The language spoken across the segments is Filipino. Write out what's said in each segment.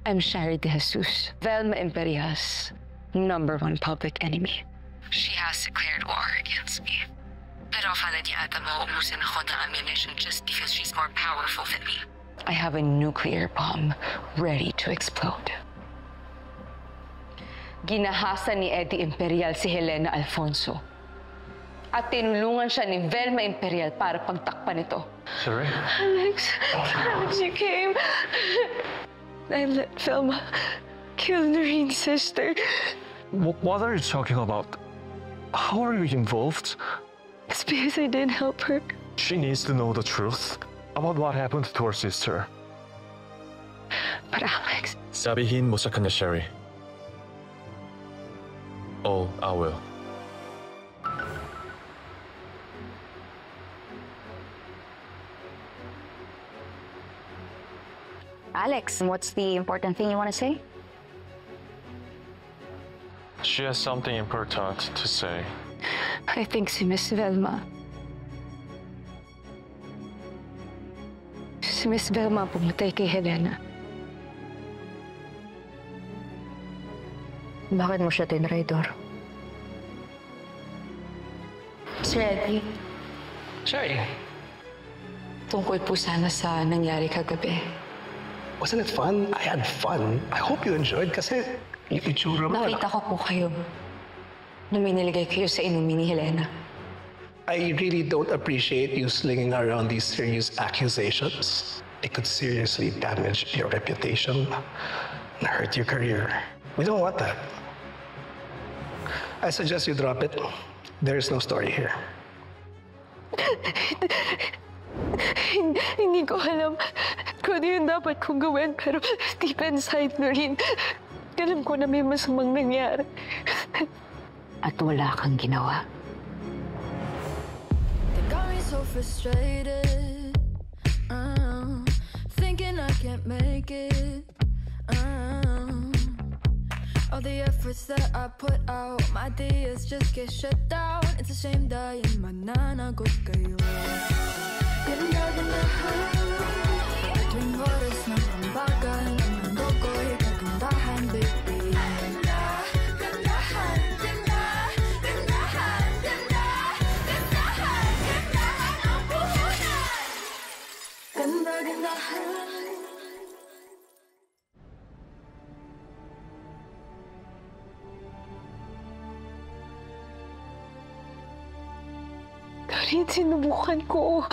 I'm Shari De Jesus, Velma Imperial's #1 public enemy. She has declared war against me. Pero akala niya ata mauubusin ako ng ammunition just because she's more powerful than me. I have a nuclear bomb ready to explode. Ginahasa ni Eddie Imperial si Helena Alfonso. At tinulungan siya ni Velma Imperial para pagtakpan ito. Sorry? Alex, you came. I let Velma kill Noreen's sister. What are you talking about? How are you involved? It's because I didn't help her. She needs to know the truth about what happened to her sister. But Alex... Sabihin mo sa kanya, Shari. All I will. Alex, what's the important thing you want to say? She has something important to say. I think si Miss Velma. Si Miss Velma pumatay kay Helena. Bakit mo siya tinraidor? Sir Eddie. Shari. Tungkol po sana sa nangyari kagabi. Wasn't it fun? I had fun. I hope you enjoyed kasi yung itsura mo. Nakita ko po kayo nung may niligay kayo sa inumin ni Helena. I really don't appreciate you slinging around these serious accusations. It could seriously damage your reputation and hurt your career. We don't want that. I suggest you drop it. There is no story here. Hindi ko alam kung ano yung dapat kong gawin, pero deep inside na rin, alam ko na may masamang nangyari. At wala kang ginawa. They got me so frustrated, thinking I can't make it. All the efforts that I put out, my ideas just get shut down. It's a shame dahil mananagot kayo. Ganda-gandahan, tuwing oras ng pambagan, ang mundo ko'y kagandahan, baby. Ganda-gandahan, ganda-gandahan, ganda-gandahan, gandahan ang puhunan. Ganda-gandahan. Karin, sinubukan ko.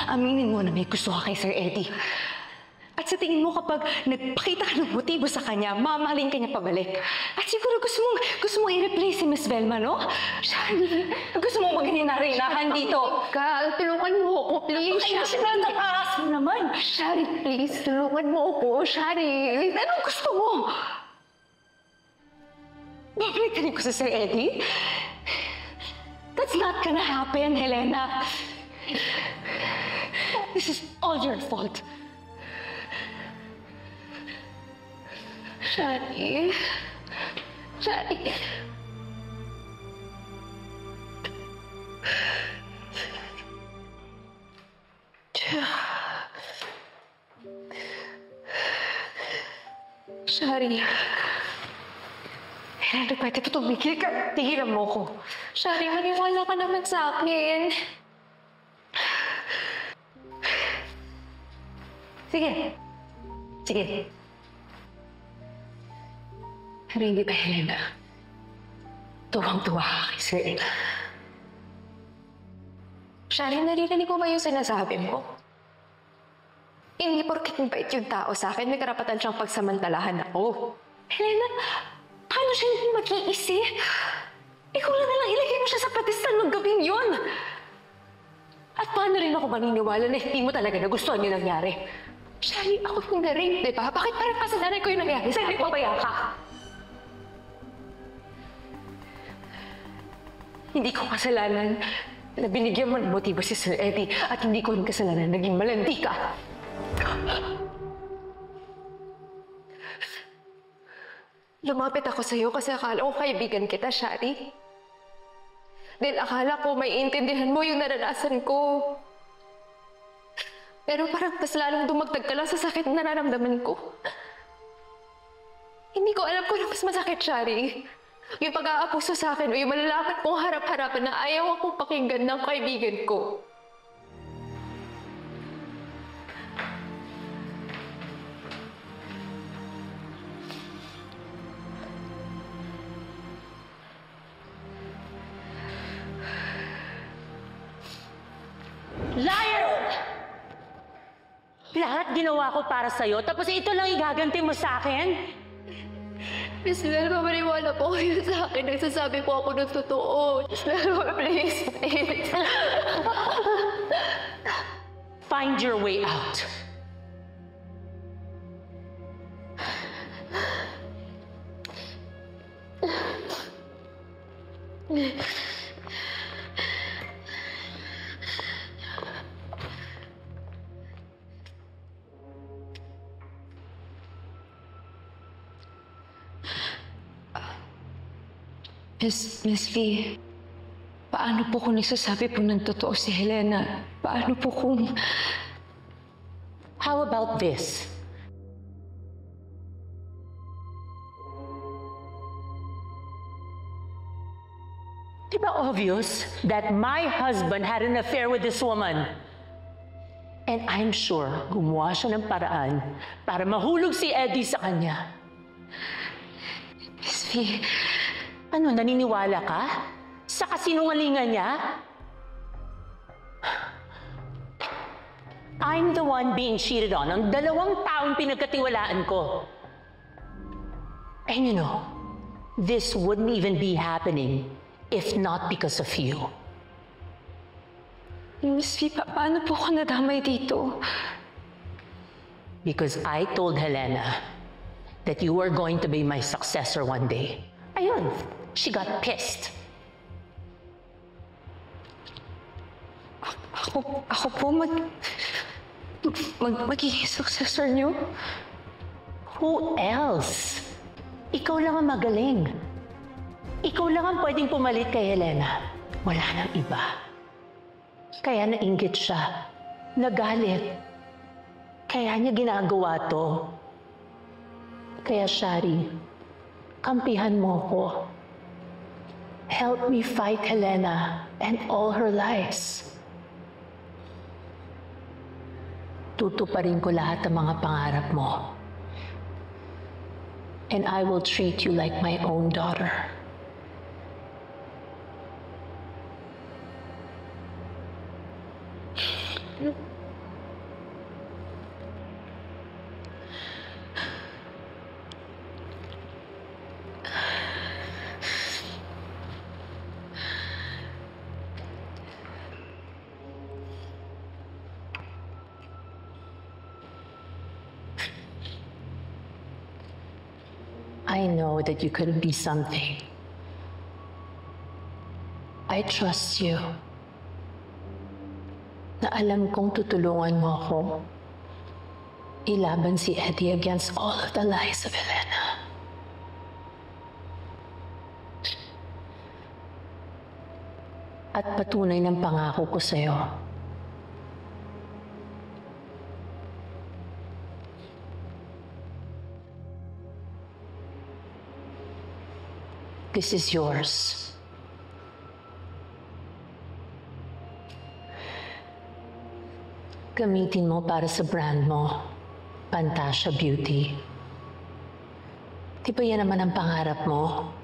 Aminin mo na may gusto ka kay Sir Eddie. At sa tingin mo kapag nagpakita ka ng motibo sa kanya, mamahalin ka niya pabalik. At siguro gusto mong i-replace si Miss Velma, no? Shari, gusto mong maganin na reynahan dito. Kal, tulungan mo ako, please. Ay, sinanang aas mo naman. Shari, please, tulungan mo ako. Shari. Anong gusto mo? Babalikan ko sa Sir Eddie? That's not gonna happen, Helena. This is all your fault. Shari. Shari. Shari. Helena, pwede pa tumigil ka. Tigilan mo ko. Shari, maniwala ka naman sa akin. Sige. Sige. Pero hindi ba, Helena? Tuwang-tuwa ka kay Sir Eddie. Shari, naririnig mo ba yung sinasabi mo? Hindi porket mabait yung tao sa akin, may karapatan siyang pagsamantalahan ako. Helena, paano siya hindi mag-iisip? Ikaw lang nalang ilagay mo siya sa pedestal ng gabing yun. At paano rin ako maniniwala na hindi mo talaga nagustuhan yung nangyari? Shari, ako yung na-rape, diba? Bakit parang kasalanan ko yung nangyari? Sa'yo, papaya ka. Hindi ko kasalanan na binigyan mo ng motibo si Sir Eddie at hindi ko rin kasalanan na naging malandi ka. Lumapit ako sa'yo kasi akala ko kaibigan kita, Shari. Dahil akala ko may intindihan mo yung naranasan ko. Pero parang mas lalong dumagdag ka lang sa sakit na nararamdaman ko. Hindi ko alam kung ano mas masakit, Shari. Yung pag-aapuso sa akin o yung malalaman kong harap-harapan na ayaw akong pakinggan ng kaibigan ko. Liar! Lahat ginawa ko para sa'yo, tapos ito lang igaganti mo sa akin? Miss Velma, maniwala po kayo sa akin. Nagsasabi po ako ng totoo. Miss Velma, please, please. Find your way out. Miss V, paano po kung nagsasabi po ng totoo si Helena? Paano po kung... How about this? Di ba obvious that my husband had an affair with this woman? And I'm sure gumawa siya ng paraan para mahulog si Eddie sa kanya. Miss V, Ano, naniniwala ka? Sa kasinungalingan niya? I'm the one being cheated on. Ang dalawang taong pinagkatiwalaan ko. And you know, this wouldn't even be happening if not because of you. Miss V, paano po ako nadamay dito? Because I told Helena that you were going to be my successor one day. Ayun, she got pissed. Ako po magiging successor niyo? Who else? Ikaw lang ang magaling. Ikaw lang ang pwedeng pumalit kay Helena. Wala nang iba. Kaya nainggit siya. Nagalit. Kaya niya ginagawa to. Kaya, Shari, kampihan mo ko. Help me fight Helena and all her lies. Tutuparin ko lahat ng mga pangarap mo. And I will treat you like my own daughter. I know that you could be something. I trust you. Na alam kong tutulungan mo ako ilaban si Eddie against all of the lies of Helena. At patunay ng pangako ko sa'yo. This is yours. Gamitin mo para sa brand mo, Pantasya Beauty. Di ba yan naman ang pangarap mo?